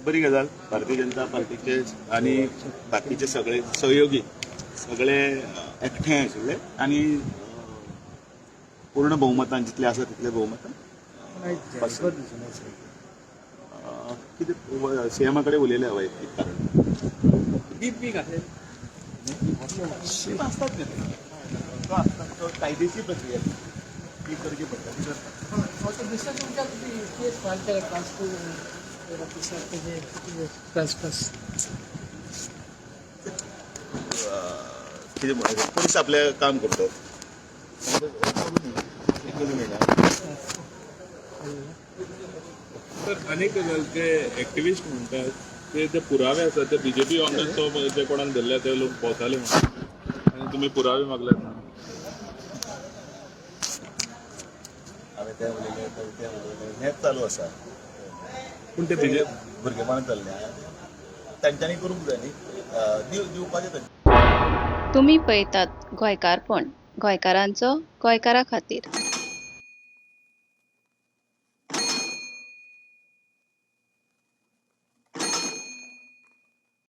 बरी गजाल. भारतीय जनता पार्टीचे आणि बाकीचे सगळे सहयोगी सगळे एकठांय आशिल्ले आणि पूर्ण बहुमतान जितले आसा तितले बहुमतान कितें सीएमा कडेन उलयले वैयक्तीक कारण असतात न्ही तो आसता तो कायदेशीर प्रक्रिया ती करची पडटा ती करता. कितें पोलीस आपले काम करतात. तर अनेक जे ऍक्टिव्हिस्ट म्हणतात ते जे पुरावे असतात ते बीजेपी वांगडा तो जे कोणाक धरल्या ते लोक पोवताले म्हणून आणि तुम्ही पुरावे मागल्यात ना. हांवें तें उलयलें हेंच चालू आसा. पूण ते बीजेपी भुरगेपणां जाल्लें तांच्यांनी करूंक जाय न्ही दिवपाचें. तुम्ही पळयतात गोंयकारपण, गोंयकारांचो गोंयकारा खातीर.